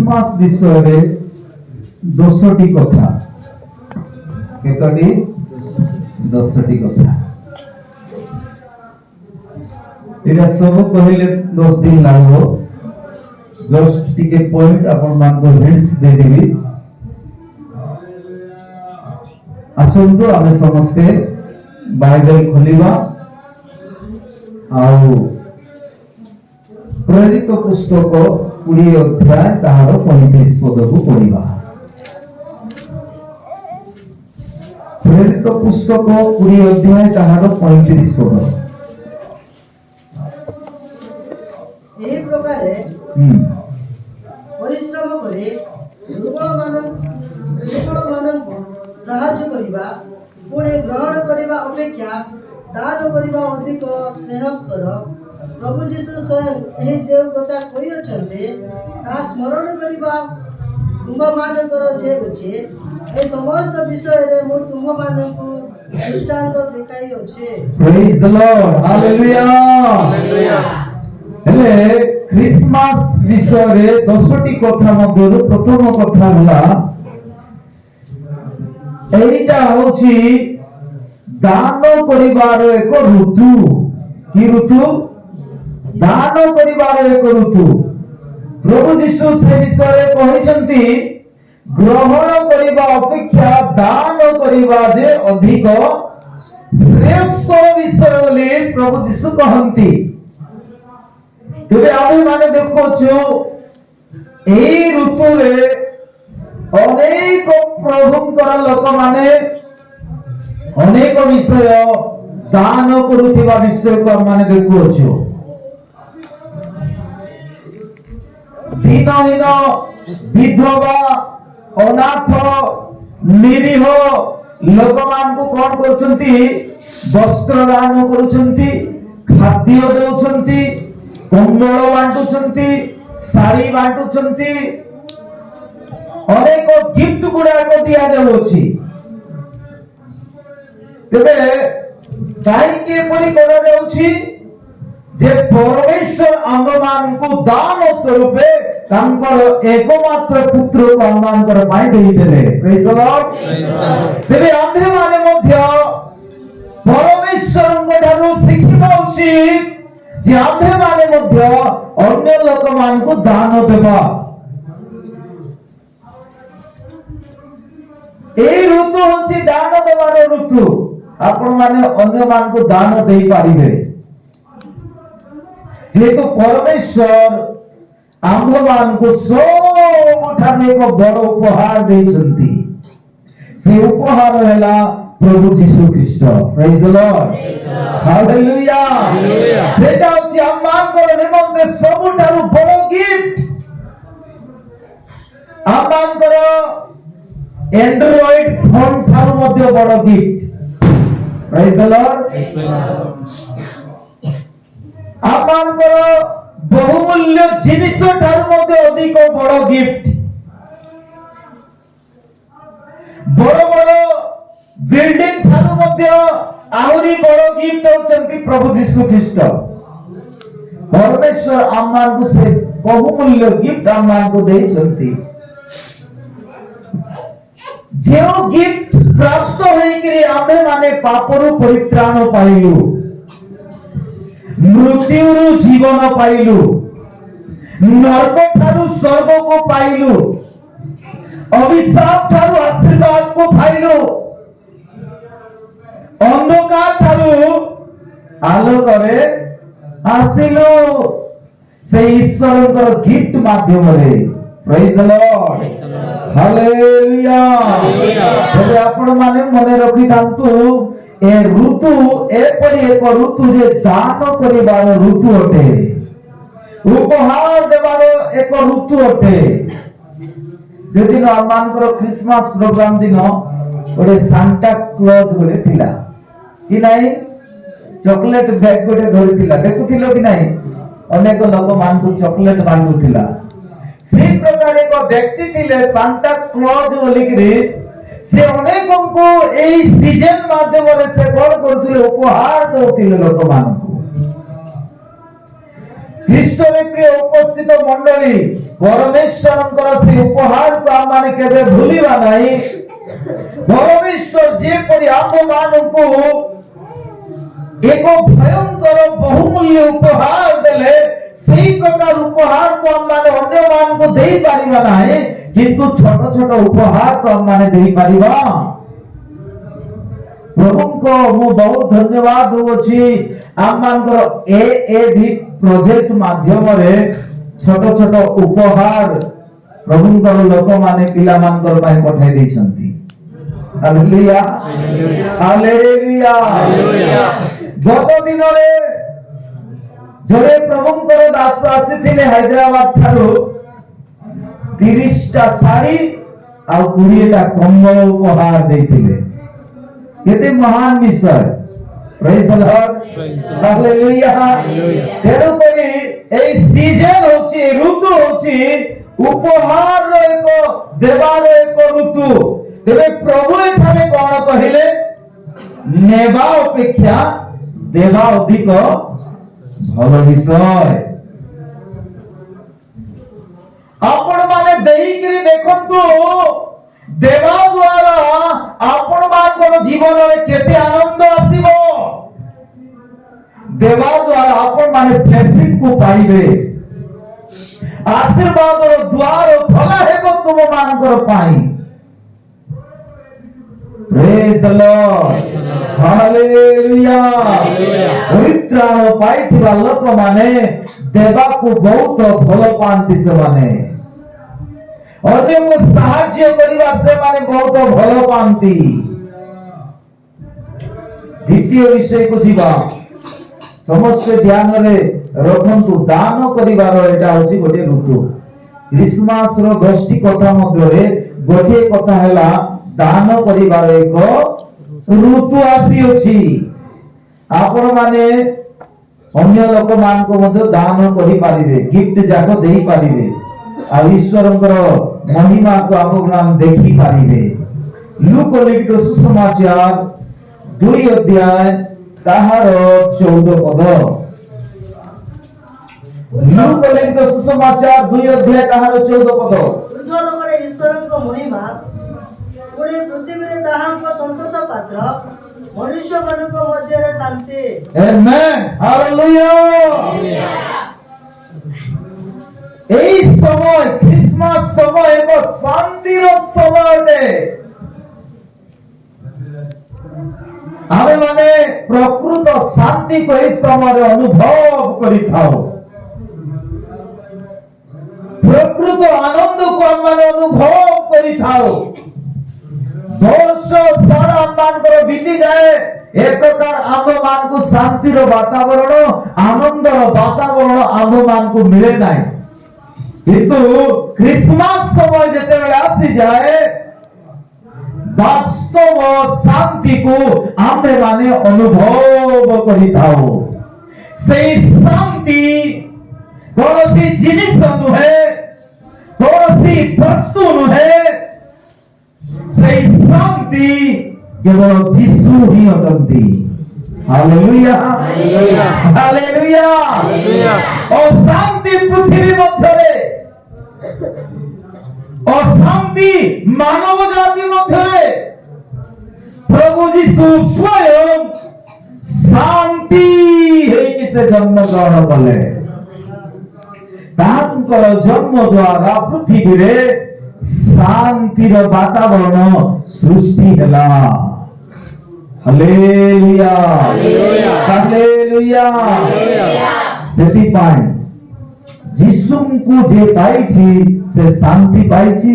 Christmas বিষয়ে 10টি কথা কেতটি 10টি কথা এটা সব কহিলে 10 দিন লাগবো जस्ट टिके पॉइंट अपन मान को हिंट्स दे देबी आसंतो आमे समस्ते बाइबल खोलिबा आउ प्रेरित पुस्तक 20 अध्याय ताहार 35 पद को पढिबा प्रेरित पुस्तक 20 अध्याय ताहार 35 पद এই প্রকারে परिश्रम करे दुर्बलମାନଙ୍କୁ ସାହାଯ୍ୟ କରିବା ପୁଣି ଗ୍ରହଣ କରିବା ଅପେକ୍ଷା ଦାନ କରିବା ଅଧିକ ସ୍ନେହସ୍କର। ପ୍ରଭୁ ଯୀଶୁ ସ୍ୱୟଂ ଏହି ଯେଉଁ କଥା କହିଅଛନ୍ତି ତାହା ସ୍ମରଣ କରିବା ତୁମମାନଙ୍କର ଯେ ଅଛି ଏହି ସମସ୍ତ ବିଷୟରେ ମୁଁ ତୁମମାନଙ୍କୁ ଦୃଷ୍ଟାନ୍ତ ଦେଖାଇଅଛି। ପ୍ରେଜ୍ ଦ ଲର୍ଡ ହାଲେଲୁୟା ହେଲେ ଖ୍ରୀଷ୍ଟମାସ ବିଷୟରେ 10ଟି କଥା ମଧ୍ୟରୁ ପ୍ରଥମ କଥା ହେଲା এইটা হচ্ছে দান করিবার এক ঋতু কি ঋতু দান করিবার এক ঋতু প্রভু যীশু সে বিষয়ে কহিসନ୍ତି গ্রহণ করিবা অপেক্ষা দান করিবা যে অধিক শ্রেষ্ঠ বিষয় বলি প্রভু যীশু কহନ୍ତି तेरे आमे माने देखो जो এই ঋতুরে অনেক প্রভুଙ୍କର ଲୋକମାନେ ଅନେକ ବିଷୟ ଦାନ କରୁଥିବା ବିଷୟକୁ ଆମେ ଦେଖୁଅଛୁ ଦିନହୀନ ବିଧବା ଅନାଥ ନିରୀହ ଲୋକମାନଙ୍କୁ କଣ କରୁଛନ୍ତି ବସ୍ତ୍ର ଦାନ କରୁଛନ୍ତି ଖାଦ୍ୟ ଦେଉଛନ୍ତି कंबल बांटुचंती साड़ी बांटुचंती अनेक गिफ्ट गुड़ाक दिया जाउछि तेबे काईके परि करा जाउछि जे परमेश्वर आम्भमान को दान स्वरूपे तांकर एकमात्र पुत्र को आम्भमानकर पाई देई देले प्रेज द लॉर्ड तेबे आम्भे माने मध्य परमेश्वरଙ୍କ ଠାରୁ ଶିଖିବା उचित जे आम्भे माने मध्य अन्य लोक मान को दान देबा ए ऋतु होछि दान देबार ऋतु आपण माने अन्य मान को दान देई पारिबे जेतु परमेश्वर आम्भ मान को सब ठाने को बड़ उपहार देइछंती से उपहार हैला प्रभु जीशु ख्रीष्ट प्रेज द लॉर्ड हालेलुया सेटा होछि आम्मानकर निमंते सबुठारु बड़ गिफ्ट आम्मानकर एंड्रॉइड फोन ठारु मध्ये बड़ गिफ्ट प्रेज द लॉर्ड आम्मानकर बहुमूल्य जिनिस ठारु मध्ये अधिक बड़ गिफ्ट बड़ बड़ बिल्डिंग ठारू मध्य आहुरी बड़ गिफ्ट होचंती प्रभु यीशु ख्रीष्ट परमेश्वर आम्मान को से बहुमूल्य गिफ्ट आम्मान को देइछंती जे गिफ्ट प्राप्त होई कि आमे माने पापरु परित्राण पाइलु मृत्युरु जीवन पाइलु नरक ठारू स्वर्ग को पाइलु अभिशाप ठारू आशीर्वाद को पाइलु अंधकार ठारू आलोकरे आसिलु से ईश्वरଙ୍କର गिफ्ट माध्यमरे प्रेज द लॉर्ड हालेलुया तबे आपण माने मने रखि थांतु ए ऋतु एपरि एक ऋतु जे दान करिबार ऋतु अटे उपहार देबार एक ऋतु अटे जेदिन आमानकर क्रिसमस प्रोग्राम दिन ओडे सांता क्लॉज गोटे थिला कि नाही चॉकलेट बैग गोटे धरिथिला देखुथिलो कि नाही अनेक लोक मान को चॉकलेट बांधुथिला से प्रकार एक व्यक्ति थिले सांता क्लॉज बोलिकरी से अनेकों को एई सीजन माध्यम रे से कोन करथिले उपहार दउथिले लोक मान को ଖ୍ରୀଷ୍ଟରେ ପ୍ରିୟ ଉପସ୍ଥିତ ମଣ୍ଡଳୀ ପରମେଶ୍ୱରଙ୍କର से उपहार को आम माने केबे भूलिबा नहीं परमेश्वर जे परि आम मानकु एक भयंकर बहुमूल्य उपहार देले सेही प्रकार उपहार तो आम माने अन्य मान को देई पारिबा नहीं किंतु छोट छोट उपहार तो आम माने देई पारिबा प्रभु को मु बहुत धन्यवाद होछि आम मानकर ए भी प्रोजेक्ट माध्यम रे छोट छोट उपहार प्रभुंकर लोक माने पिला मानकर पाए पठाई दैछंती हालेलुया हालेलुया गत दिन रे जरे प्रभुंकर दास आसीथिले हैदराबाद थारु 30 टा साड़ी आ 20 टा कंबल उपहार दैथिले केते महान विषय प्रेज द लॉर्ड हालेलुया तेरो करी ए सीजन होची ऋतु होची उपहार एक देवार एक ऋतु तेरे प्रभु एठाने कोन कहिले नेबा अपेक्षा देवा अधिक भल विषय आपण माने देई करी देखंतु देवा द्वारा आपण मानकर जीवन में केते आनंद आसीबो देवा द्वारा आपण माने ब्लेसिंग को पाइबे आशीर्वाद और द्वार खोला हेबो तुम मानकर पाई प्रेज द लॉर्ड हालेलुया परित्राण पाइथिबा लोक माने देवा को बहुत भल पांति से माने अन्य को साहाय्य करिवा से माने बहुत भल पांति द्वितीय विषय को जीवा समस्त ध्यान रे रखंतु दान करिवार एटा होची गोटे ऋतु क्रिसमस रो गोष्ठी कथा मध्य रे गोटे कथा हैला दान करिवार एक ऋतु आसी अछि आपण माने अन्य लोक मान को मध्य दान करि पारिबे गिफ्ट जाको देई पारिबे आ ईश्वरंकर महिमा को आपण देखि पारिबे लूक लिखित सुसमाचार 2 अध्याय ताहार 14 पद लूक लिखित सुसमाचार 2 अध्याय ताहार 14 पद वृद्ध लोकरे ईश्वरंक महिमा पुणे पृथ्वी रे ताहांक संतोष पात्र मनुष्य मनक मध्य रे शांति आमेन हालेलुया এই সময় ক্রিসমাস সময় এক শান্তির সময় আমি মানে প্রকৃত শান্তি কো এই সময় অনুভব করি থাও প্রকৃত আনন্দ কো মানে অনুভব করি থাও বর্ষ সারা মান করে বিতি যায় এক প্রকার আম মান কো শান্তির বাতাবরণ আনন্দর বাতাবরণ আম মান কো মিলে নাই কিন্তু ক্রিসমাস সময় যেতে আসি যায় বাস্তব শান্তি কো আমরা মানে অনুভব করি থাও সেই শান্তি কোনসি জিনিস নুহে কোনসি বস্তু নুহে সেই শান্তি কেবল যিশু হি অটন্তি হালেলুয়া হালেলুয়া হালেলুয়া হালেলুয়া ও শান্তি পৃথিবীর মধ্যে অশান্তি মানব জাতির মধ্যে প্রভু যিশু স্বয়ং শান্তি ହେଇକି ସେ ଜନ୍ମଗ୍ରହଣ କଲେ ତାଙ୍କର ଜନ୍ମ ଦ୍ୱାରା ପୃଥିବୀରେ ଶାନ୍ତିର ବାତାବରଣ ସୃଷ୍ଟି ହେଲା ହାଲେଲୁୟା ହାଲେଲୁୟା ସେଥିପାଇଁ যিশুଙ୍କୁ যে পাইছি সে শান্তি পাইছি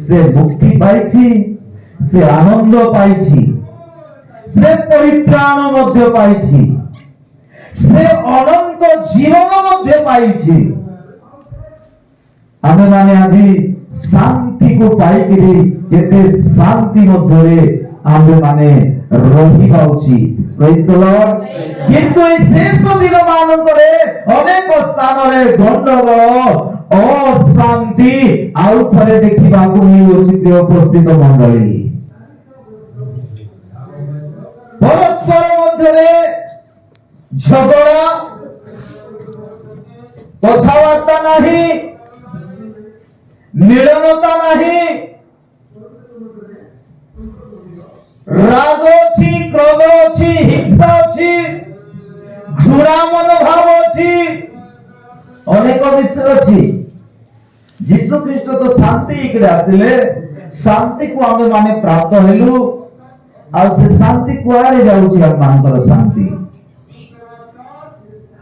সে মুক্তি পাইছি সে আনন্দ পাইছি সে পরিত্রাণ মধ্যে পাইছি সে অনন্ত জীবন মধ্যে পাইছি আমি মানে আজি শান্তিକୁ পাইকিরি কেতে শান্তি মধ্যে আমি মানে রহিবা উচিত প্রেজ দ লর্ড কিন্তু এই শেষ দিন মানকরে অনেক স্থাନରେ গন্ডগোল অশান্তি ଆଉ ଥରେ ଦେଖିବାକୁ ମିଳୁଛି ପ୍ରିୟ ଉପସ୍ଥିତ ମଣ୍ଡଳୀ ପରସ୍ପର ମଧ୍ୟରେ ଝଗଡ଼ା କଥାବାର୍ତ୍ତା ନାହିଁ ମିଳନତା ନାହିଁ, ରାଗ ଅଛି, କ୍ରୋଧ ଅଛି, ହିଂସା ଅଛି, ଘୃଣା ମନୋଭାବ ଅଛି, ଅନେକ ବିଷୟ ଅଛି। ଯୀଶୁ ଖ୍ରୀଷ୍ଟ ତ ଶାନ୍ତି ହେଇକି ଆସିଲେ, ଶାନ୍ତିକୁ ଆମେ ମାନେ ପ୍ରାପ୍ତ ହେଲୁ। ଆଉ ସେ ଶାନ୍ତି କୁଆଡେ ଯାଉଛି? ଆମମାନଙ୍କର ଶାନ୍ତି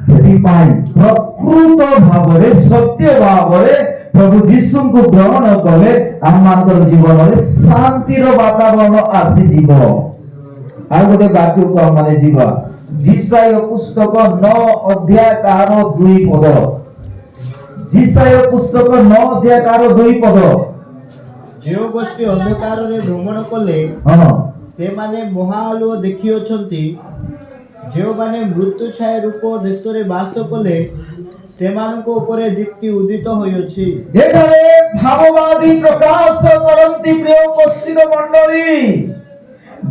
ସେଥିପାଇଁ ପ୍ରକୃତ ଭାବରେ ସତ୍ୟ ଭାବରେ ପ୍ରଭୁ ଯୀଶୁଙ୍କୁ ଗ୍ରହଣ କଲେ ଆମମାନଙ୍କର ଜୀବନରେ ଶାନ୍ତିର ବାତାବରଣ ଆସିଯିବ। ଆଉ ଗୋଟେ ବାକ୍ୟକୁ ଆମମାନେ ଯିବା, ଯିଶାୟ ପୁସ୍ତକ 9 ଅଧ୍ୟାୟ ତାହାର 2 ପଦ। ଯିଶାୟ ପୁସ୍ତକ 9 ଅଧ୍ୟାୟ ତାହାର 2 ପଦ। ଯେଉଁ ଗୋଷ୍ଠୀ ଅନ୍ଧକାରରେ ଭ୍ରମଣ କଲେ ହଁ, ସେମାନେ ମହାଆଲୁଅ ଦେଖିଅଛନ୍ତି। ଯେଉଁମାନେ ମୃତ୍ୟୁ ଛାୟା ରୂପ ଦେଶରେ ବାସ କଲେ ସେମାନଙ୍କ ଉପରେ ଦୀପ୍ତି ଉଦିତ ହୋଇଅଛି। ଏଠାରେ ଭାବବାଦୀ ପ୍ରକାଶ କରନ୍ତି ପ୍ରିୟ ଉପସ୍ଥିତ ମଣ୍ଡଳୀ,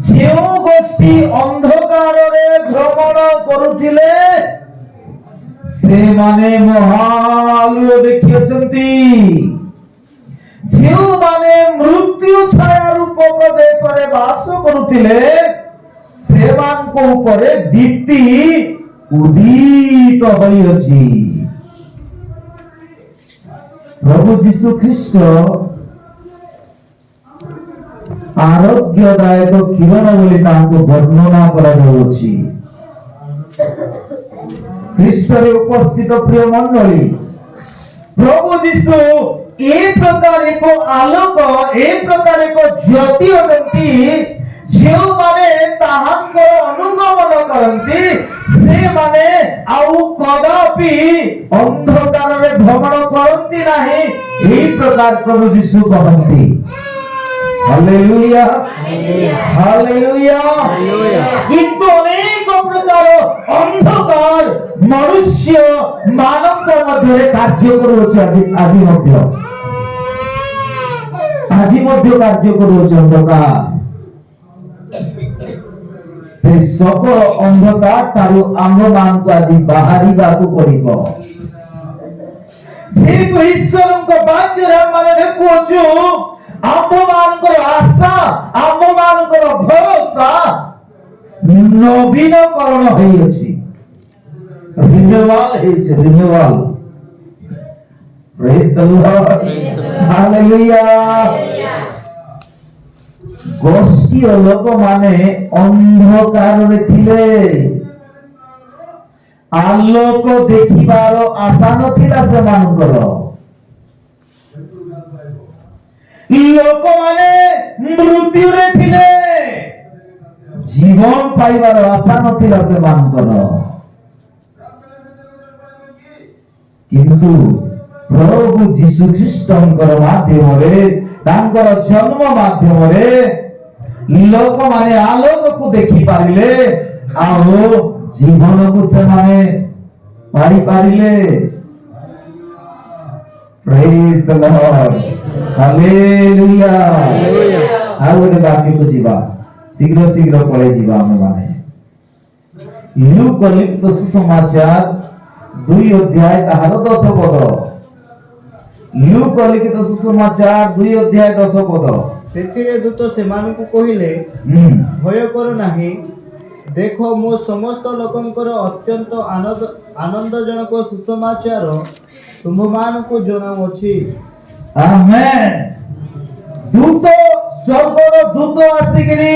ଯେଉଁ ଗୋଷ୍ଠୀ ଅନ୍ଧକାରରେ ଭ୍ରମଣ କରୁଥିଲେ ସେମାନେ ମହାଆଲୁଅ ଦେଖିଅଛନ୍ତି। ଯେଉଁମାନେ ମୃତ୍ୟୁ ଛାୟା ରୂପକ ଦେଶରେ ବାସ କରୁଥିଲେ ସେମାନଙ୍କ ଉପରେ ଦୀପ୍ତି ଉଦିତ ହୋଇଅଛି। ପ୍ରଭୁ ଯୀଶୁ ଖ୍ରୀଷ୍ଟ ଆରୋଗ୍ୟଦାୟକ କିରଣ ବୋଲି ତାଙ୍କୁ ବର୍ଣ୍ଣନା କରାଯାଉଛି। ଖ୍ରୀଷ୍ଟରେ ଉପସ୍ଥିତ ପ୍ରିୟ ମଣ୍ଡଳୀ, ପ୍ରଭୁ ଯୀଶୁ ଏ ପ୍ରକାର ଏକ ଆଲୋକ, ଏ ପ୍ରକାର ଏକ ଜ୍ୟୋତି ଅଟନ୍ତି, ଯେଉଁମାନେ ତାହାଙ୍କର ଅନୁଗମନ କରନ୍ତି ସେମାନେ ଆଉ କଦାପି ଅନ୍ଧକାରରେ ଭ୍ରମଣ କରନ୍ତି ନାହିଁ। ଏହି ପ୍ରକାର ପ୍ରଭୁ ଯୀଶୁ କହନ୍ତି। Hallelujah, hallelujah. କିନ୍ତୁ ଅନେକ ପ୍ରକାର ଅନ୍ଧକାର ମନୁଷ୍ୟ ମାନଙ୍କ ମଧ୍ୟରେ କାର୍ଯ୍ୟ କରୁଅଛି। ଆଜି ମଧ୍ୟ କାର୍ଯ୍ୟ କରୁଅଛି ଅନ୍ଧକାର। ସେ সকল ଅନ୍ଧକାର ଠାରୁ ଆମ୍ଭମାନଙ୍କୁ ଆଜି ବାହାରିବାକୁ ପଡିବ। ଯେହେତୁ ଈଶ୍ୱରଙ୍କ ବାକ୍ୟରେ ଆମେ ଦେଖୁଅଛୁ ଆମ୍ଭମାନଙ୍କର ଆଶା, ଆମ୍ଭମାନଙ୍କର ଭରସା ନବୀନକରଣ ହୋଇଅଛି, ରିନ୍ୟୁଆଲ ହେଇଛି, ରିନ୍ୟୁଆଲ। ପ୍ରେଜ୍ ଦ ଲର୍ଡ, ହାଲେଲୁୟା। ଗୋଷ୍ଠୀର ଲୋକମାନେ ଅନ୍ଧକାରରେ ଥିଲେ, ଆଲୋକ ଦେଖିବାର ଆଶା ନଥିଲା ସେମାନଙ୍କର। ଲୋକମାନେ ମୃତ୍ୟୁରେ ଥିଲେ, ଜୀବନ ପାଇବାର ଆଶା ନଥିଲା ସେମାନଙ୍କର। କିନ୍ତୁ ପ୍ରଭୁ ଯୀଶୁ ଖ୍ରୀଷ୍ଟଙ୍କର ମାଧ୍ୟମରେ, ତାଙ୍କର ଜନ୍ମ ମାଧ୍ୟମରେ ଲୋକମାନେ ଆଲୋକକୁ ଦେଖିପାରିଲେ ଆଉ ଜୀବନକୁ ସେମାନେ ପାଇପାରିଲେ। ପ୍ରେଜ୍ ଦ ଲର୍ଡ, ହାଲେଲୁୟା। ଆଉ ଗୋଟେ ବାକ୍ୟକୁ ଯିବା, ଶୀଘ୍ର ଶୀଘ୍ର ପଳେଇ ଯିବା ଆମେ ମାନେ। ଲୁକ ଲିଖିତ ସୁସମାଚାର 2 ଅଧ୍ୟାୟ ତାହାର 10 ପଦ। ଲୁକ ଲିଖିତ ସୁସମାଚାର 2 ଅଧ୍ୟାୟ 10 ପଦ। ସେଥିରେ ଦୂତ ସେମାନଙ୍କୁ କହିଲେ, ଭୟ କର ନାହିଁ। ଦେଖ, ମୁଁ ସମସ୍ତ ଲୋକଙ୍କର ଅତ୍ୟନ୍ତ ଆନନ୍ଦଜନକ ସୁସମାଚାର ତୁମ୍ଭମାନଙ୍କୁ ଜଣାଉଅଛି। ଆମେନ୍। ଦୂତ, ସ୍ୱର୍ଗର ଦୂତ ଆସିକିରି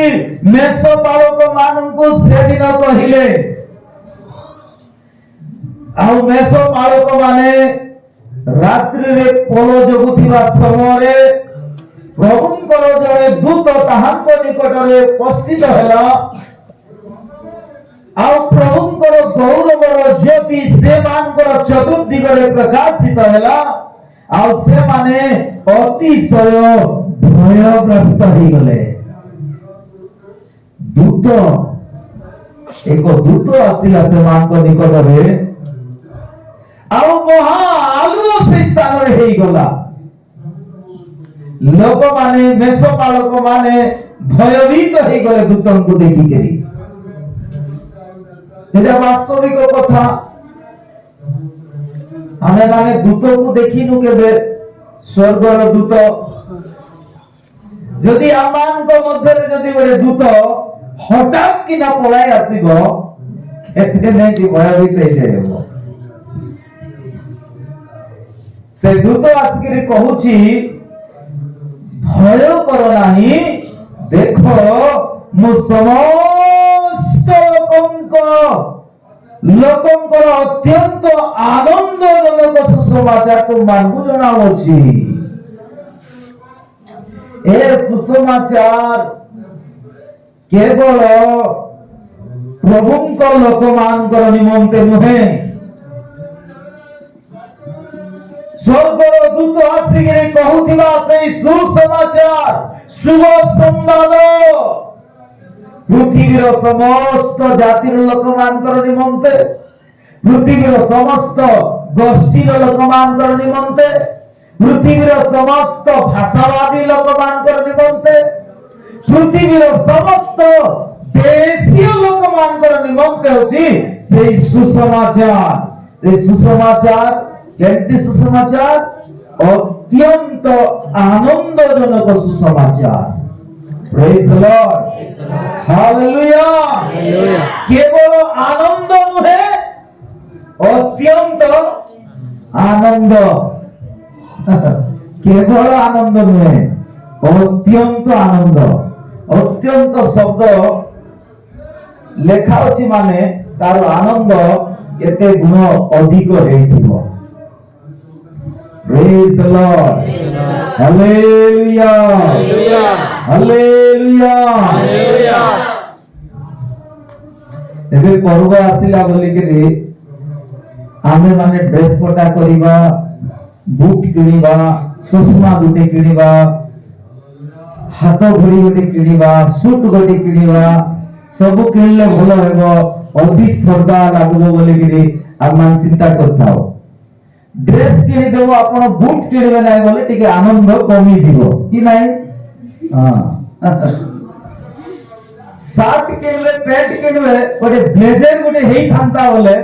ମେଷପାଳକ ମାନଙ୍କୁ ସେଦିନ କହିଲେ, ଆଉ ମେଷପାଳକ ମାନେ ରାତ୍ରିରେ ପୋଲ ଜଗୁଥିବା ସମୟରେ ପ୍ରଭୁଙ୍କର ଜଣେ ଦୂତ ତାହାଙ୍କ ନିକଟରେ ଉପସ୍ଥିତ ହେଲା। ଆଉ ପ୍ରଭୁଙ୍କର ଗୌରବର ଜ୍ୟୋତି ସେମାନଙ୍କର ଚତୁର୍ଦିଗରେ ପ୍ରକାଶିତ ହେଲା। ଆଉ ସେମାନେ ଅତିଶୟ ଭୟଗ୍ରସ୍ତ ହେଇଗଲେ। ଏକ ଦୂତ ଆସିଲା ସେମାନଙ୍କ ନିକଟରେ, ଆଉ ମହା ଆଲୁଅ ସେ ସ୍ଥାନରେ ହେଇଗଲା। ଲୋକମାନେ, ମେଷପାଳକ ମାନେ ଭୟଭୀତ ହେଇଗଲେ ଦୂତଙ୍କୁ ଦେଖିକିରି। এটা বাস্তবিক কথা। ଆମେ ମାନେ ଦୂତକୁ ଦେଖିନୁ କେବେ, स्वर्गर दूत जदि आमानक मध्यरे जदि गोटे दूत हठात कि ना पळाई आसीबो केते नै कि भयभीत हे जायबो से दूत आसिकरी कहूची भय करो नाही देखो मु समस्त लोकंकर अत्यंत आनंदजनक सुसमाचार तुमମାନଙ୍କୁ ଜଣାଉଛି ए सुसमाचार केवल प्रभुଙ୍କ ଲୋକମାନଙ୍କର ନିମନ୍ତେ ନୁହେଁ स्वर्गर दूत आसिकरी कहूथिबा सेई सुसमाचार शुभ संवाद पृथ्वीर समस्त जातिर लोकमानकर निमंते पृथ्वीर समस्त गोष्ठीर लोकमानकर निमंते पृथ्वीर समस्त भाषावादी लोकमानकर निमंते पृथ्वीर समस्त देशीय लोकमानकर निमंते होची सेई सुसमाचार केंति सुसमाचार अत्यंत आनंदजनक सुसमाचार प्रेज द लॉर्ड हालेलुया केवल आनंद नुहे अत्यंत आनंद केवल आनंद नुहे अत्यंत शब्द लेखा अछि माने तार आनंद केते गुण अधिक हेइथिबो Praise the Lord. Hallelujah. Hallelujah. एबे पर्व आसिला बोली के आमे माने ड्रेस पटा करिबा बुट किनिबा चश्मा गुटे किनिबा हाथ घड़ी गुटे किनिबा सूट गुटे किनिबा सब किनले भलो हेबो अधिक श्रद्धा लागबो बोली के आमान चिंता करताओ ड्रेस किनि देबो आपण बूट किनिबे नै बोले टिके आनंद कमी जीवो कि नै हां शर्ट किनले पैंट किनले गोटे ब्लेजर गोटे हेई थांता बोले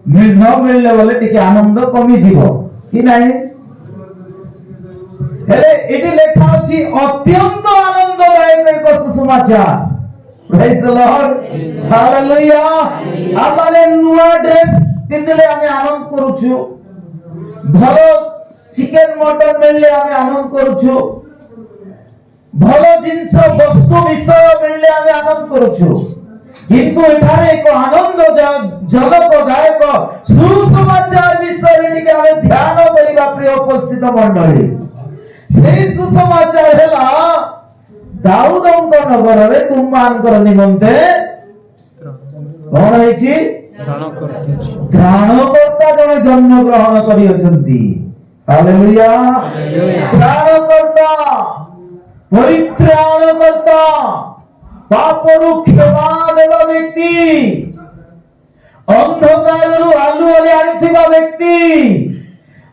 न मिलले बोले टिके आनंद कमी जीवो कि नै हेले एटी लेखा अछि अत्यंत आनंददायक एक सुसमाचार प्रेज द लॉर्ड हालेलुया आमाने नुआ ड्रेस किनले आमे आनंद करूछु भलो चिकेन मटन मिलले आमे आनंद करूछु भलो जिंस वस्तु विषय मिलले आमे आनंद करूछु किंतु एठारे एक आनंद जनकदायक सुसमाचार विषय टिके आमे ध्यान करिबा प्रिय उपस्थित मंडली सेई सुसमाचार हेला दाऊदଙ୍କ नगରରେ तुमମାନଙ୍କର निमंते कोन ହେଇଛି त्राणकर्ता जने जन्म ग्रहण करी अछंती हालेलुया त्राणकर्ता परित्राणकर्ता पापरु क्षमा देवा व्यक्ति अंधकारु आलुओरे आनिथिबा व्यक्ति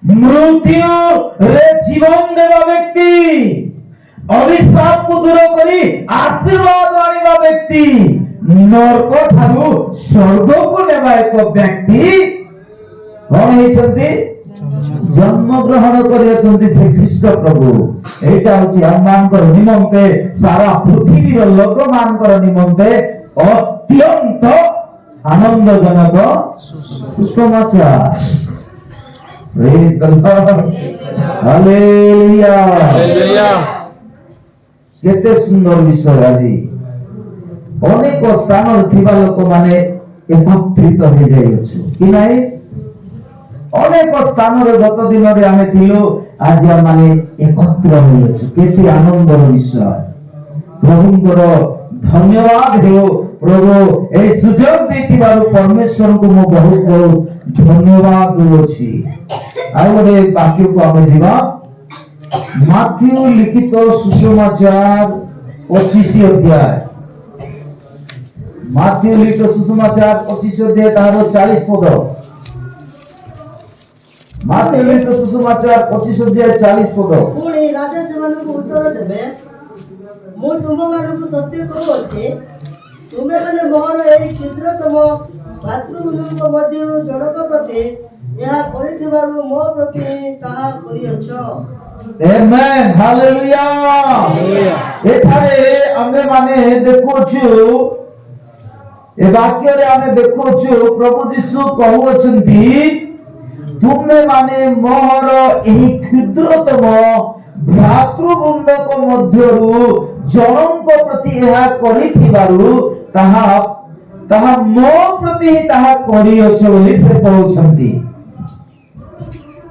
मृत्यु रे जीवन देवा व्यक्ति अभिशाप को दूर करी आशीर्वाद आनिबा व्यक्ति नरक ठारू स्वर्ग को नेबा एक व्यक्ति कोन हेचंती जन्म ग्रहण करियछंती श्री कृष्ण प्रभु एटा होची हममानकर निमंते सारा पृथ्वीर लोकमानकर निमंते अत्यंत आनंदजनक सुसमाचार praise the lord hallelujah hallelujah केते सुंदर विषय आज अनेक स्थान थिबा लोक माने एकत्रित हो जाय अछि कि नाही अनेक स्थान रे गत दिन रे आमे थिलो आज माने एकत्र हो अछि केते आनंदर विषय प्रभुଙ୍କର धन्यवाद हो प्रभु ए सुजोग देथिबारु परमेश्वर को मो बहुत धन्यवाद दोछि आ गोटे वाक्य को आमे जीवा माथ्यू लिखित सुसमाचार 25 अध्याय माथ्यू लिखित सुसमाचार 25 अध्याय तार 40 पद माथ्यू लिखित सुसमाचार 25 अध्याय 40 पद पुणी राजा सेमान को उत्तर देबे मु तुम मानकु सत्य कहू अछि तुमे माने मोहर एई क्षुद्रतम भातृ मध्य जड़क प्रति यह करिथिबारु मो प्रति ताहा करियछ Amen. Hallelujah. ଏଠାରେ ଆମେ ମାନେ ଦେଖୁଛୁ ଏ ବାକ୍ୟରେ ଆମେ ଦେଖୁଛୁ ପ୍ରଭୁ ଯୀଶୁ କହୁଅଛନ୍ତି ତୁମେ ମାନେ ମୋର ଏହି କ୍ଷୁଦ୍ରତମ ଭ୍ରାତୃବୃନ୍ଦଙ୍କ ମଧ୍ୟରୁ ଜଣଙ୍କ ପ୍ରତି ଏହା କରିଥିବାରୁ ତାହା ମୋ ପ୍ରତି ହିଁ ତାହା କରିଅଛ ବୋଲି ସେ କହୁଛନ୍ତି।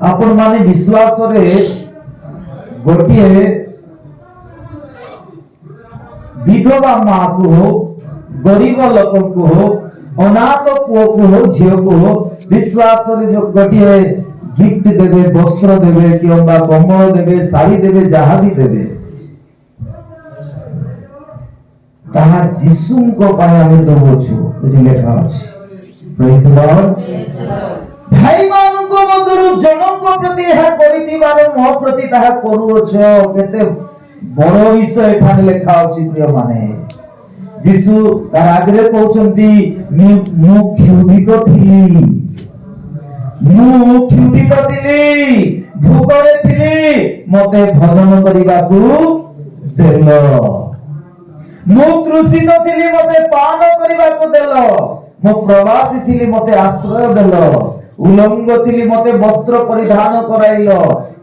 ଆପଣ ମାନେ ବିଶ୍ୱାସରେ ଗୋଟିଏ ବିଧବା ମାକୁ ହଉ ଗରିବ ଲୋକକୁ ହଉ ଅନାଥ ପୁଅକୁ ହଉ ଝିଅକୁ ହଉ ବିଶ୍ୱାସରେ ଗୋଟିଏ ଗିଫ୍ଟ ଦେବେ, ବସ୍ତ୍ର ଦେବେ କିମ୍ବା କମ୍ବଳ ଦେବେ, ଶାଢ଼ୀ ଦେବେ, ଯାହା ବି ଦେବେ ତାହା ଯୀଶୁଙ୍କ ପାଇଁ ଆମେ ଦଉଛୁ। ଏଠି ଲେଖା ଅଛି ପ୍ରେଜ୍ ଦ ଲର୍ଡ। ଭାଇମାନଙ୍କ ମଧ୍ୟରୁ ଜଣଙ୍କ ପ୍ରତି ଏହା କରିଥିବାର ମୋ ପ୍ରତି ତାହା କରୁଅଛ। କେତେ ବଡ଼ ବିଷୟ ଏଠାରେ ଲେଖା ଅଛି ପ୍ରିୟମାନେ। ଯୀଶୁ ତାର ଆଗରେ କହୁଛନ୍ତି ମୁଁ କ୍ଷୁଧିତ ଥିଲି, ଭୋକରେ ଥିଲି, ମତେ ଭୋଜନ କରିବାକୁ ଦେଲ। ମୁଁ ତୃଷିତ ଥିଲି, ମତେ ପାନ କରିବାକୁ ଦେଲ। ମୁଁ ପ୍ରବାସୀ ଥିଲି, ମତେ ଆଶ୍ରୟ ଦେଲ। ଉଲଙ୍ଗ ଥିଲି, ମତେ ବସ୍ତ୍ର ପରିଧାନ କରାଇଲ।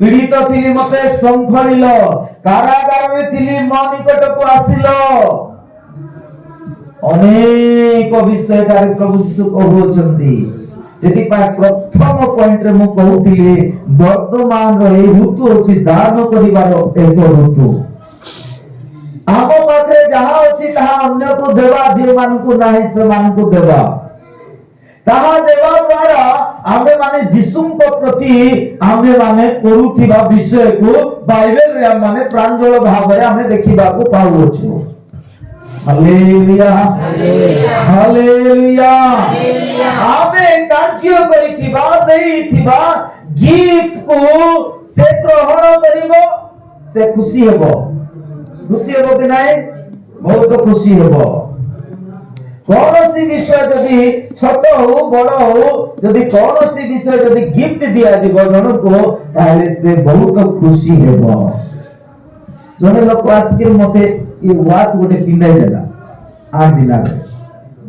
ପୀଡ଼ିତ ଥିଲି, ମତେ ସଂଖଳିଲ। କାରାଗାରରେ ଥିଲି, ମୋ ନିକଟକୁ ଆସିଲ। ଅନେକ ବିଷୟଟାରେ ପ୍ରଭୁ ଯୀଶୁ କହୁଅଛନ୍ତି। ସେଥିପାଇଁ ପ୍ରଥମ ପଏଣ୍ଟରେ ମୁଁ କହୁଥିଲି ବର୍ତ୍ତମାନର ଏହି ଋତୁ ହେଉଛି ଦାନ କରିବାର ଏକ ଋତୁ। ଆମ ପାଖରେ ଯାହା ଅଛି ତାହା ଅନ୍ୟକୁ ଦେବା, ଯେଉଁମାନଙ୍କୁ ନାହିଁ ସେମାନଙ୍କୁ ଦେବା। ତାହା ଦେବା ଦ୍ୱାରା ଆମେ ମାନେ ଯୀଶୁଙ୍କ ପ୍ରତି ଆମେ ମାନେ କରୁଥିବା ବିଷୟକୁ ବାଇବେଲରେ ଆମେ ମାନେ ପ୍ରାଞ୍ଜଳ ଭାବରେ ଆମେ ଦେଖିବାକୁ ପାଉଅଛୁ। Hallelujah, hallelujah. ଆମେ କାର୍ଯ୍ୟ କରିଥିବା ଦେଇଥିବା ଗିଫ୍ଟକୁ ସେ ଗ୍ରହଣ କରିବ, ସେ ଖୁସି ହେବ। ଖୁସି ହେବ କି ନାହିଁ? ବହୁତ ଖୁସି ହେବ। କୌଣସି ବିଷୟ ଯଦି ଛୋଟ ହଉ ବଡ଼ ହଉ, ଯଦି କୌଣସି ବିଷୟ ଯଦି ଗିଫ୍ଟ ଦିଆଯିବ ଜଣକୁ ତାହେଲେ ସେ ବହୁତ ଖୁସି ହେବ। ଜଣେ ଲୋକ ଆସିକି ମତେ ये वाच गोटे पिंडाई देला 8 दिन आगे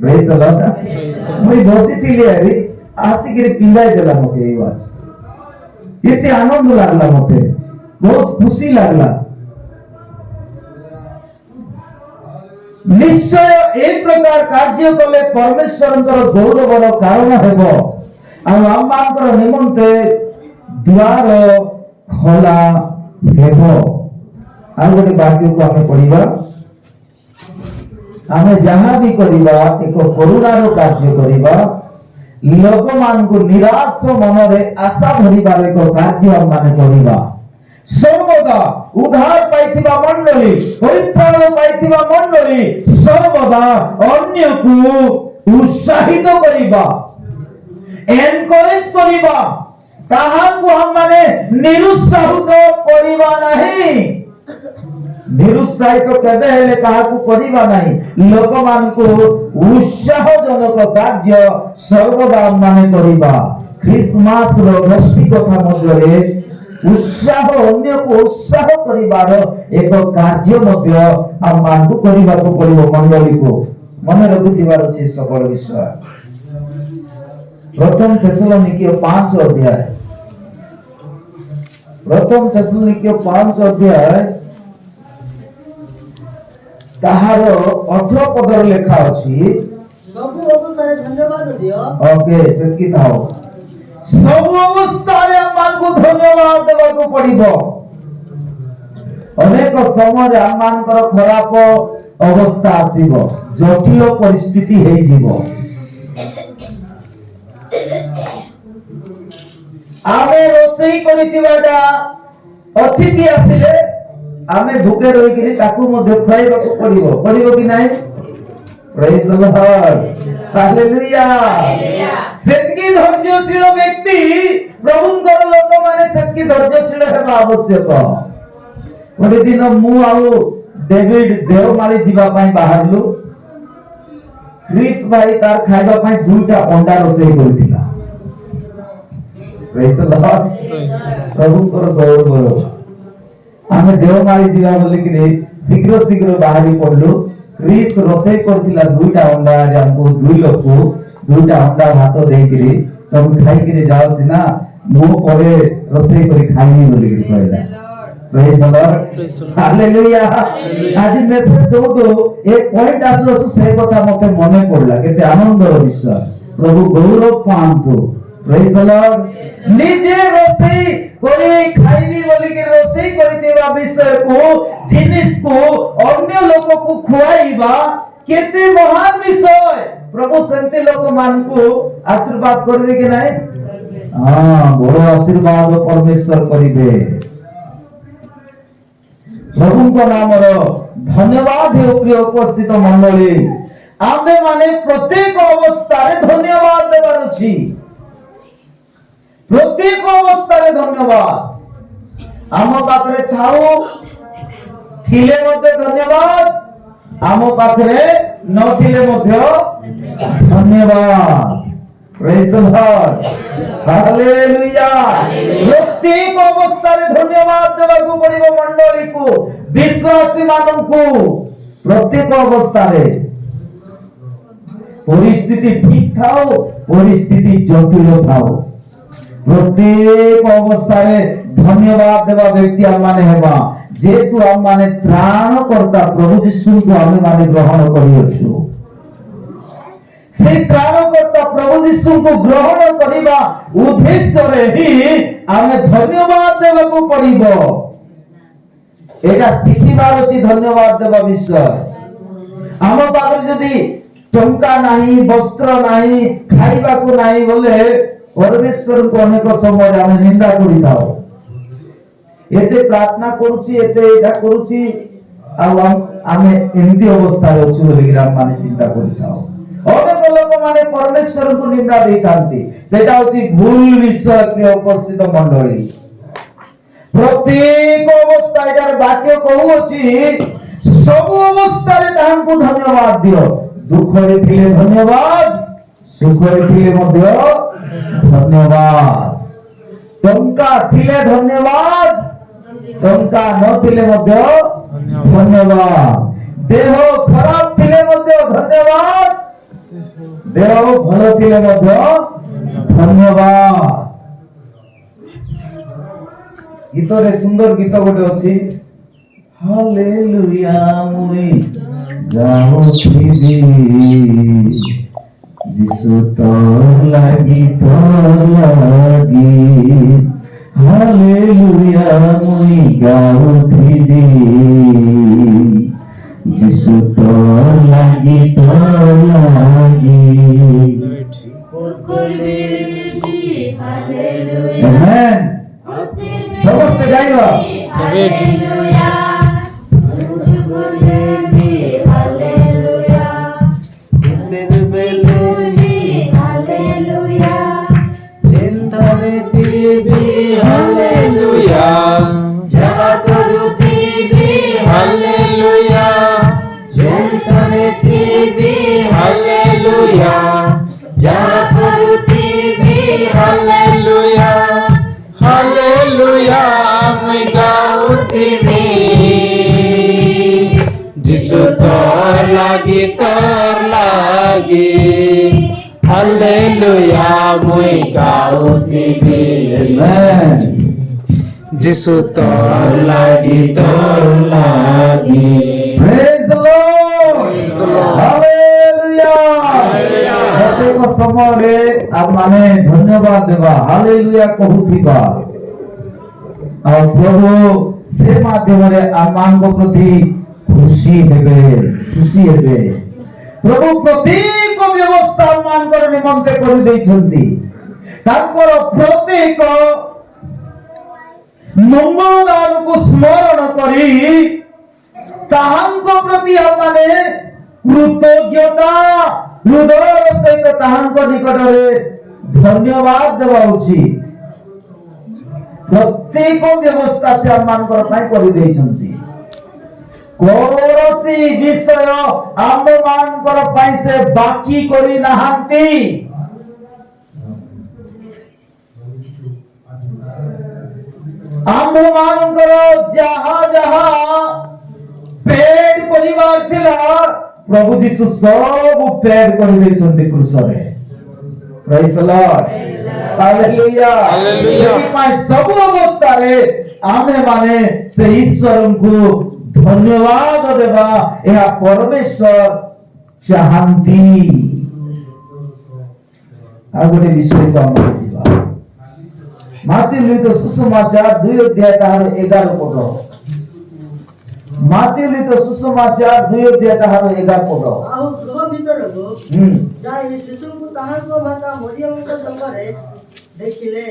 प्रेज द लॉर्ड। मुई बसिथिली आरी आसिक पिंडाई देला मते ये वाच। एते आनंद लागला, मते बहुत खुशी लागला। निश्चय एक प्रकार कार्य कले परमेश्वरଙ୍କର गौरवର कारण ହେବ। ଆଉ ଆମମାନଙ୍କର ନିମନ୍ତେ ଦ୍ୱାର ଖୋଲା ହେବ। ଆଉ ଗୋଟେ ବାକ୍ୟକୁ ଆମେ ପଢିବା। ଆମେ ଯାହା ବି କରିବା ଏକ କରୁଣାର କାର୍ଯ୍ୟ କରିବା, ଲୋକମାନଙ୍କୁ ନିରାଶ ମନରେ ଆଶା ଧରିବାର ଏକ କାର୍ଯ୍ୟ ଆମେ କରିବା। ସର୍ବଦା ଉଦ୍ଧାର ପାଇଥିବା ମଣ୍ଡଳୀ, ପରିତ୍ରାଣ ପାଇଥିବା ମଣ୍ଡଳୀ ସର୍ବଦା ଅନ୍ୟକୁ ଉତ୍ସାହିତ କରିବା, ଏନକରେଜ କରିବା। ତାହାକୁ ଆମେ ନିରୁତ୍ସାହିତ କରିବା ନାହିଁ। ନିରୁତ୍ସାହିତ କେବେ ହେଲେ କାହାକୁ କରିବା ନାହିଁ। ଲୋକମାନଙ୍କୁ ଉତ୍ସାହଜନକ କାର୍ଯ୍ୟ ସର୍ବଦା ମାନେ କରିବା। ଖ୍ରୀଷ୍ଟମାସର ଗୋଷ୍ଠୀ କଥା ମଧ୍ୟରେ ଉତ୍ସାହ, ଅନ୍ୟକୁ ଉତ୍ସାହ କରିବାର ଏକ କାର୍ଯ୍ୟ ମଧ୍ୟ ଆମମାନଙ୍କୁ କରିବାକୁ ପଡ଼ିବ। ମଣ୍ଡଳୀକୁ ମନେ ରଖୁଥିବାର ଅଛି সকল ବିଷୟ। ପ୍ରଥମ ଥେସଲୋନିକୀୟ 5 ଅଧ୍ୟାୟ, ପ୍ରଥମ ଥେସଲୋନିକୀୟ 5 ଅଧ୍ୟାୟ ତାହାର 18 ପଦରେ ଲେଖା ଅଛି ସବୁ ଅବସ୍ଥାରେ ଧନ୍ୟବାଦ ଦିଅ। ଓକେ, ସେତିକି ଥାଉ। ସବୁ ଅବସ୍ଥାରେ ଆମମାନଙ୍କୁ ଧନ୍ୟବାଦ ଦେବାକୁ ପଡ଼ିବ। ଅନେକ ସମୟରେ ଆମମାନଙ୍କର ଖରାପ ଅବସ୍ଥା ଆସିବ, ଜଟିଳ ପରିସ୍ଥିତି ହେଇଯିବ। ଆମେ ରୋଷେଇ କରିଥିବାଟା ଅତିଥି ଆସିଲେ ଆମେ ଭୁକେ ରହିକିରି ତାକୁ ମଧ୍ୟ ଖୁଆଇବାକୁ ପଡ଼ିବ କି ନାହିଁ? ପ୍ରେଜ୍ ଦ ଲର୍ଡ, ହାଲେଲୁୟା। ସେତିକି ଧୈର୍ଯ୍ୟଶୀଳ ବ୍ୟକ୍ତି, ପ୍ରଭୁଙ୍କର ଲୋକମାନେ ସେତିକି ଧୈର୍ଯ୍ୟଶୀଳ ହେବା ଆବଶ୍ୟକ। ଗୋଟେ ଦିନ ମୁଁ ଆଉ ଡେଭିଡ ଦେଓମାଳି ଯିବା ପାଇଁ ବାହାରିଲୁ। କ୍ରିସ୍ ଭାଇ ତାର ଖାଇବା ପାଇଁ 2ଟା ଅଣ୍ଡା ରୋଷେଇ କରିଥିଲା। ପ୍ରେଜ୍ ଦ ଲର୍ଡ, ପ୍ରଭୁଙ୍କର ଗୌରବ। ଆମେ ଦେଓମାଳି ଯିବା ବୋଲିକିରି ଶୀଘ୍ର ଶୀଘ୍ର ବାହାରି ପଡିଲୁ। କ୍ରିସ୍ ରୋଷେଇ କରିଥିଲା 2ଟା ଅଣ୍ଡା, ଆମକୁ 2 ଲୋକ 2ଟା ଅଣ୍ଡା ଭାତ ଦେଇକିରି ତମେ ଖାଇକିରି ଯାଅ ସିନା, ମୁଁ ପରେ ରୋଷେଇ କରି ଖାଇବି ବୋଲିକିରି କହିଲା। ପ୍ରେଜ୍ ଦ ଲର୍ଡ, ହାଲେଲୁୟା। ଆଜି ମେସେଜ ଦଉ ଏ ପଏଣ୍ଟ ଆସୁ ସେ କଥା ମତେ ମନେ ପଡିଲା। କେତେ ଆନନ୍ଦର ବିଷୟ, ପ୍ରଭୁ ଗୌରବ ପାଆନ୍ତୁ। ପ୍ରେଜ୍ ଦ ଲର୍ଡ। ନିଜେ ରୋଷେଇ କରି ଖାଇବି ବୋଲିକି ରୋଷେଇ କରିଥିବା ବିଷୟକୁ, ଜିନିଷକୁ ଅନ୍ୟ ଲୋକକୁ ଖୁଆଇବା କେତେ ମହାନ ବିଷୟ। ପ୍ରଭୁ ସେମିତି ଲୋକମାନଙ୍କୁ ଆଶୀର୍ବାଦ କରିବେ କି ନାହିଁ? ବଡ଼ ଆଶୀର୍ବାଦ ପରମେଶ୍ୱର କରିବେ। ପ୍ରଭୁଙ୍କ ନାମର ଧନ୍ୟବାଦ ହେଉ। ପ୍ରିୟ ଉପସ୍ଥିତ ମଣ୍ଡଳୀ, ଆମେ ମାନେ ପ୍ରତ୍ୟେକ ଅବସ୍ଥାରେ ଧନ୍ୟବାଦ ଦେବାର ଅଛି। ପ୍ରତ୍ୟେକ ଅବସ୍ଥାରେ ଧନ୍ୟବାଦ। ଆମ ପାଖରେ ଥାଉ ଥିଲେ ମଧ୍ୟ ଧନ୍ୟବାଦ, ଆମ ପାଖରେ ନଥିଲେ ମଧ୍ୟ ଧନ୍ୟବାଦ। ପ୍ରେଜ୍ ଦ ଲର୍ଡ, ହାଲେଲୁୟା। ପ୍ରତ୍ୟେକ ଅବସ୍ଥାରେ ଧନ୍ୟବାଦ ଦେବାକୁ ପଡ଼ିବ ମଣ୍ଡଳୀକୁ, ବିଶ୍ୱାସୀ ମାନଙ୍କୁ। ପ୍ରତ୍ୟେକ ଅବସ୍ଥାରେ, ପରିସ୍ଥିତି ଠିକ ଥାଉ, ପରିସ୍ଥିତି ଜଟିଳ ଥାଉ, ପ୍ରତ୍ୟେକ ଅବସ୍ଥାରେ ଧନ୍ୟବାଦ ଦେବା ବ୍ୟକ୍ତି ଆମମାନେ ହେବା। ଯେହେତୁ ଆମମାନେ ତ୍ରାଣକର୍ତ୍ତା ପ୍ରଭୁ ଯୀଶୁଙ୍କୁ ଆମେମାନେ ଗ୍ରହଣ କରିଅଛୁ, সেই ত্রাণকর্তা প্রভু যীশুଙ୍କୁ গ্রহণ କରିବା ଉଦ୍ଦେଶ୍ୟରେ ହିଁ ଆମେ ଧନ୍ୟବାଦ ଦେବାକୁ ପଡ଼ିବ। এটা ଶିଖିବାର ଅଛି ଧନ୍ୟବାଦ ଦେବା ବିଷୟ। ଆମ ପାଖରେ ଯଦି ଟଙ୍କା ନାହିଁ, ବସ୍ତ୍ର ନାହିଁ, ଖାଇବାକୁ ନାହିଁ ବୋଲେ ପରମେଶ୍ୱରଙ୍କୁ ଅନେକ ସମୟରେ ଆମେ ନିନ୍ଦା କରିଥାଉ। ଏତେ ପ୍ରାର୍ଥନା କରୁଛି, ଏତେ ଏଇଟା କରୁଛି, ଆଉ ଆମେ ଏମିତି ଅବସ୍ଥାରେ ଅଛୁ ବୋଲିକି ଆମେ ଚିନ୍ତା କରିଥାଉ। ଅନେକ ଲୋକମାନେ ପରମେଶ୍ୱରଙ୍କୁ ନିନ୍ଦା ଦେଇଥାନ୍ତି। ସେଟା ହଉଛି ଭୁଲ ବିଷୟ। ପ୍ରିୟ ଉପସ୍ଥିତ ମଣ୍ଡଳୀ, ପ୍ରତ୍ୟେକ ଅବସ୍ଥା, ଏଟାର ବାକ୍ୟ କହୁଅଛି ସବୁ ଅବସ୍ଥାରେ ତାହାଙ୍କୁ ଧନ୍ୟବାଦ ଦିଅ। ଦୁଃଖରେ ଥିଲେ ଧନ୍ୟବାଦ, ସୁଖରେ ଥିଲେ ମଧ୍ୟ ଧନ୍ୟବାଦ। ଟଙ୍କା ଥିଲେ ଧନ୍ୟବାଦ, ଟଙ୍କା ନଥିଲେ ମଧ୍ୟ ଧନ୍ୟବାଦ। ଦେହ ଖରାପ ଥିଲେ ମଧ୍ୟ ଧନ୍ୟବାଦ, ଦେହ ଭଲ ଥିଲେ ମଧ୍ୟ ଧନ୍ୟବାଦ। ଗୀତରେ ସୁନ୍ଦର ଗୀତ ଗୋଟେ ଅଛି, ହାଲେଲୁୟା ମୁଇଁ ଗାଉଥିବି ଯିଶୁ ତୋର ଲାଗି ହାଲେଲୁୟା ମୁଇଁ ଗାଉଥିବି যিশু তোর লাগি আমেন। সমস্ত গাইবা যিশু তোর লাগি হালেলুয়া মুই গাউথিবি। যিশু তোর লাগি Praise the Lord, hallelujah। প্রত্যেক সমୟରେ ଆମେ ଧନ୍ୟବାଦ ଦେବା, ହାଲେଲୁୟା କହୁଥିବା। ଆଉ ପ୍ରଭୁ ସେ ମାଧ୍ୟମରେ ଆମମାନଙ୍କ ପ୍ରତି ଖୁସି ହେବେ। ପ୍ରଭୁ ପ୍ରତ୍ୟେକ ବ୍ୟବସ୍ଥା ଆମମାନଙ୍କର ନିମନ୍ତେ କରିଦେଇଛନ୍ତି। ତାଙ୍କର ପ୍ରତ୍ୟେକ ମଙ୍ଗଳବାରକୁ ସ୍ମରଣ କରି ତାହାଙ୍କ ପ୍ରତି ଆମମାନେ କୃତଜ୍ଞତା ହୃଦୟର ସହିତ ତାହାଙ୍କ ନିକଟରେ ଧନ୍ୟବାଦ ଦେବା ଉଚିତ। ପ୍ରତ୍ୟେକ ବ୍ୟବସ୍ଥା ସେ ଆମମାନଙ୍କର ପାଇଁ କରିଦେଇଛନ୍ତି। କୌଣସି ବିଷୟ ଆମମାନଙ୍କର ପାଇଁ ସେ ବାକି କରିନାହାନ୍ତି। आम्भ मानकर जहा जहा पेड़ परिवार थिला प्रभु जीशु सब पेड़ कर देछन्ते क्रूस रे praise the lord hallelujah hallelujah. एथिपाई सब अवस्था रे आमे माने से ईश्वर को धन्यवाद देबा एहा परमेश्वर चाहंती आगोटे विषय को हम जीवा माती लिखित सुसमाचार 2 अध्याय तार 11 पद माती लिखित सुसमाचार 2 अध्याय तार 11 पद आउ गृह भितरको जाई शिशुको ताहाको माता मरियमको संगरे देखिले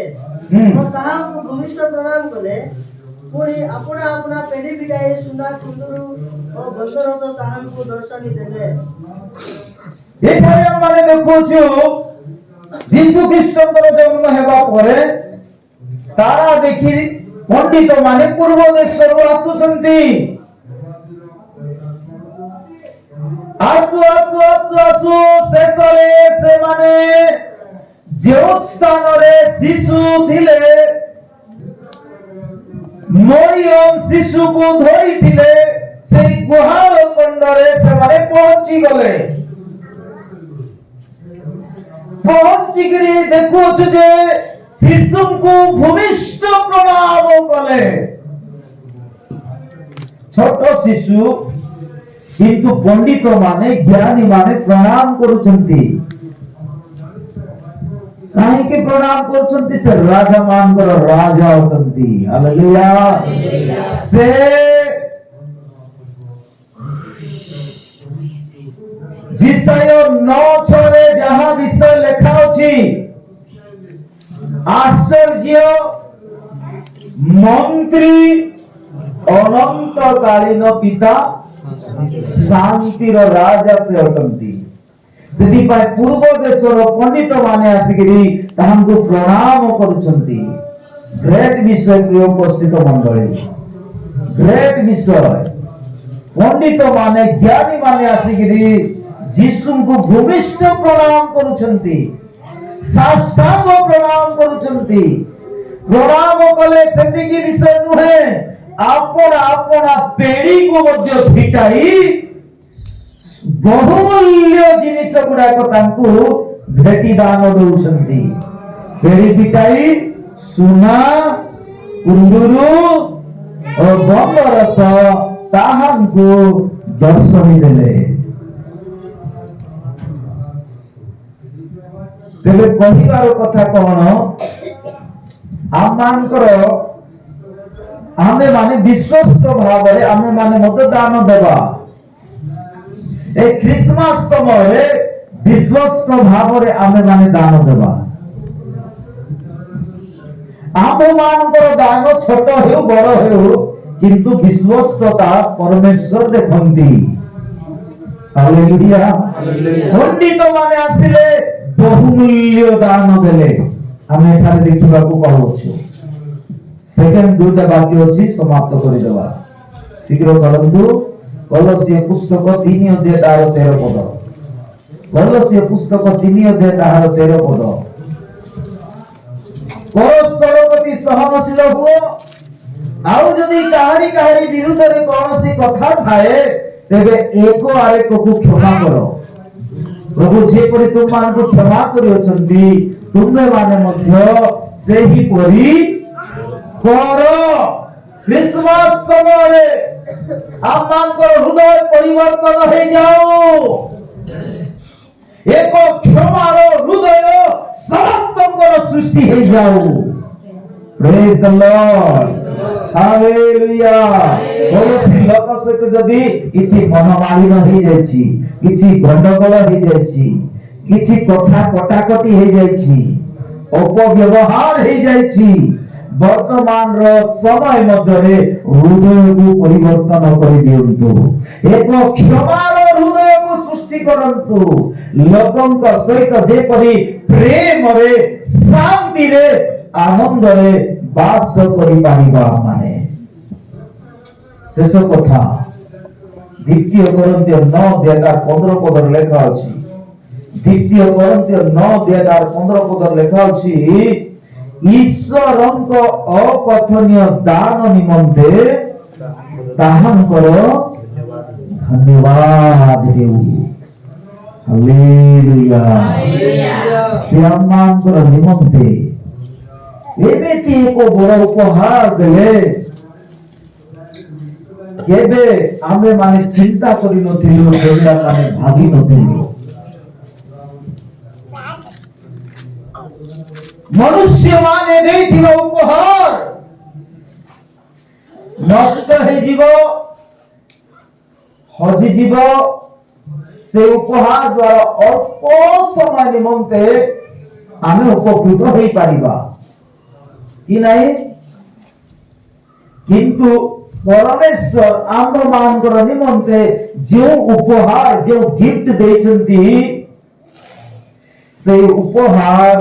तो ताहाको भूमिष्ठ प्रणाम कले पुणी अपना अपना पेढ़ी बिडाई सुना कुंदुरु और गंधरस ताहाको दर्शनी देले एठारे हमने देखुछु जीशु ख्रीष्टଙ୍କର जन्म हेबा परे तारा देखि पंडित माने पूर्व देशରୁ ଆସୁଛନ୍ତି आसु आसु आसु आसु शेषरे ସେମାନେ ଯେଉଁ ସ୍ଥାନରେ ଶିଶୁ ଥିଲେ ମରିୟମ ଶିଶୁକୁ ଧରିଥିଲେ ସେଇ ଗୁହାଳ କଣ୍ଡରେ ସେମାନେ ପହଞ୍ଚି ଗଲେ पहुंचिकरी देखुछु जे शिशु को भूमिष्ठ प्रणाम कले छोट शिशु किंतु पंडित माने ज्ञानी माने प्रणाम करूछंती काहे के प्रणाम करूछंती से राजा मानकर राजा होतंती हालेलुया से जिसाय 9:6 रे जहां विषय लेखा अछि आश्चर्य मंत्री अनंतकालीन पिता शांतिर राजा से अटंती सेदी पाए पूर्व देशर पंडित माने आसिकरी ताहांको प्रणाम करूछंती ग्रेट विषय प्रिय उपस्थित मंडली ग्रेट विषय पंडित माने ज्ञानी माने आसिकरी जीशु को भूमिष्ठ प्रणाम करूछंती साष्टांग प्रणाम करूछंती प्रणाम कले सेतिकी विषय नुहे आपण आपण पेड़ी को मध्य फिटाई बहुमूल्य जिनिस गुडा को तांकु भेटी दान दउछंती पेड़ी फिटाई सुना कुंदुरु और बंदरस ताहांको दर्शनी देले तेरे कहिबार कथा कोन आमानकर आमे माने विश्वस्त भावरे आमे माने मतदान देबा ए क्रिसमस समय विश्वस्त भावरे आमे माने दान देबा आमे मानकर दान छोट हेउ बड़ हेउ किंतु विश्वस्तता परमेश्वर देखंती हालेलुया पंडित माने आसिले बहुमूल्य दान देले आमे एठारे देखिबा को पाउछु सेकेंड दुटा वाक्य अछि समाप्त करि देबा शीघ्र करंतु कलसीय पुस्तक 3 अध्याय तार 13 पद कलसीय पुस्तक 3 अध्याय तार 13 पद परस्पर प्रति सहनशील हुओ आउ जदि काहारी विरुद्ध रे कोनोसी कथा थाए तेबे एको आरे को क्षमा करो प्रभु जे परि तुम मान को क्षमा करि अछंती तुमे माने मध्य सेही परि करो क्रिसमस समय आमान को हृदय परिवर्तन हे जाओ एक क्षमार हृदय समस्तकर सृष्टि हे जाओ प्रेज द लॉर्ड हालेलुया कोनोसी लोक सहित जदी किछि मनमालिन हे जायछि किछि गंडगोल हे जायछि किछि कथा कटाकटी हे जायछि अपव्यवहार हे जायछि वर्तमान रो समय मध्यरे हृदय को परिवर्तन करि दियंतु एक क्षमार हृदय को सृष्टि करंतु लोकंक सहित जे परि प्रेम रे शांति रे आनंद रे बास करि पारिबा माने शेष कथा द्वितीय कोरिन्थिय 9:15 पद लेखा अछि द्वितीय कोरिन्थिय 9:15 पद लेखा अछि ଈଶ୍ୱରଙ୍କ ଅକଥନୀୟ ଦାନ ନିମନ୍ତେ ତାହାଙ୍କର ଧନ୍ୟବାଦ ଦେଉ। ହାଲେଲୁୟା। ସେ ଆମମାନଙ୍କର ନିମନ୍ତେ ଏମିତି ଏକ ବଡ଼ ଉପହାର ଦେଲେ କେବେ ଆମେ ମାନେ ଚିନ୍ତା କରିନଥିଲୁ, କେବେ ଆମେ ଭାବିନଥିଲୁ। ମନୁଷ୍ୟମାନେ ଦେଇଥିବା ଉପହାର ନଷ୍ଟ ହେଇଯିବ, ହଜିଯିବ। ସେ ଉପହାର ଦ୍ୱାରା ଅଳ୍ପ ସମୟ ନିମନ୍ତେ ଆମେ ଉପକୃତ ହେଇପାରିବା କି ନାହିଁ, କିନ୍ତୁ ପରମେଶ୍ୱର ଆମମାନଙ୍କର ନିମନ୍ତେ ଯେଉଁ ଉପହାର, ଯେଉଁ ଗିଫ୍ଟ ଦେଇଛନ୍ତି, ସେ ଉପହାର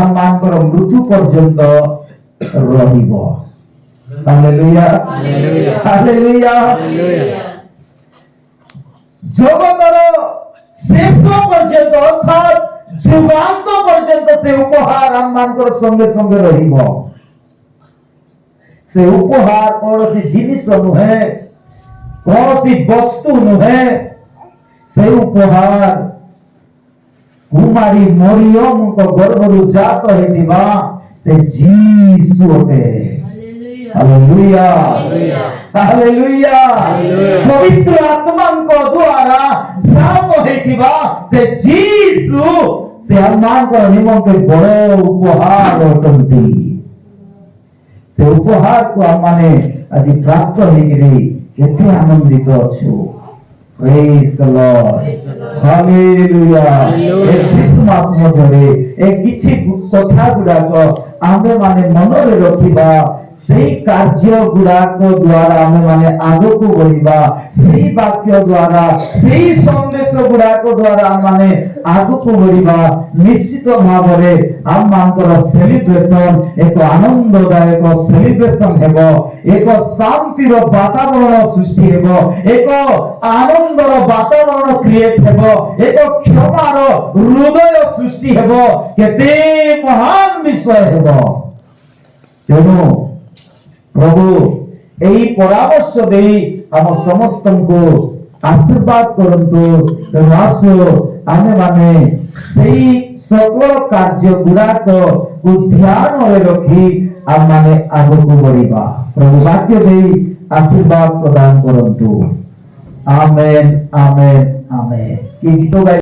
ଆମମାନଙ୍କର ମୃତ୍ୟୁ ପର୍ଯ୍ୟନ୍ତ ରହିବ। Hallelujah, hallelujah. ଜଗତର ଶେଷ ପର୍ଯ୍ୟନ୍ତ ଅର୍ଥାତ୍ ଯୁଗାନ୍ତ ପର୍ଯ୍ୟନ୍ତ ସେ ଉପହାର ଆମମାନଙ୍କର ସଙ୍ଗେ ସଙ୍ଗେ ରହିବ। ସେ ଉପହାର କୌଣସି ଜିନିଷ ନୁହେଁ, କୌଣସି ବସ୍ତୁ ନୁହେଁ। ସେ ଉପହାର କୁମାରୀ ମରିୟମଙ୍କ ଗର୍ଭରୁ ଜାତ ହେଇଥିବା ସେ ଯୀଶୁ ଅଟେ। Hallelujah, hallelujah. ପବିତ୍ର ଆତ୍ମାଙ୍କ ଦ୍ୱାରା ଜାତ ହେଇଥିବା ସେ ଯୀଶୁ ସେ ଆମମାନଙ୍କର ନିମନ୍ତେ ବଡ଼ ଉପହାର ଅଟନ୍ତି। ସେ ଉପହାରକୁ ଆମମାନେ ଆଜି ପ୍ରାପ୍ତ ହେଇକିରି କେତେ ଆନନ୍ଦିତ ଅଛୁ। Praise the Lord. Hallelujah. A Christmas ମଧ୍ୟରେ ଏ କିଛି କଥା ଗୁଡାକ ଆମେ ମାନେ ମନରେ ରଖିବା। ସେଇ କାର୍ଯ୍ୟ ଗୁଡାକ ଦ୍ୱାରା ଆମେ ମାନେ ଆଗକୁ ବଢିବା। ସେଇ ବାକ୍ୟ ଦ୍ୱାରା, ସେଇ ସନ୍ଦେଶ ଗୁଡାକ ଦ୍ୱାରା ଆମେ ଆଗକୁ ବଢିବା। ନିଶ୍ଚିତ ଭାବରେ ଆମମାନଙ୍କର ସେଲିବ୍ରେସନ ଏକ ଆନନ୍ଦଦାୟକ ସେଲିବ୍ରେସନ ହେବ। ଏକ ଶାନ୍ତିର ବାତାବରଣ ସୃଷ୍ଟି ହେବ। ଏକ ଆନନ୍ଦର ବାତାବରଣ କ୍ରିଏଟ ହେବ। ଏକ କ୍ଷମାର ହୃଦୟ ସୃଷ୍ଟି ହେବ। କେତେ ମହାନ ବିଷୟ ହେବ। ତେଣୁ ପ୍ରଭୁ ଏହି ପରାମର୍ଶ ଦେଇ ଆମ ସମସ୍ତଙ୍କୁ ଆଶୀର୍ବାଦ କରନ୍ତୁ। ତେଣୁ ଆସୁ ଆମେ ମାନେ ସେଇ সকল କାର୍ଯ୍ୟ ଗୁଡାକୁ ଧ୍ୟାନରେ ରଖି ଆମେ ଆଗକୁ ବଢିବା। ପ୍ରଭୁ ବାକ୍ୟ ଦେଇ ଆଶୀର୍ବାଦ ପ୍ରଦାନ କରନ୍ତୁ। ଆମେନ୍, ଆମେନ୍, ଆମେନ୍। କି ଗୀତ ଗାଇ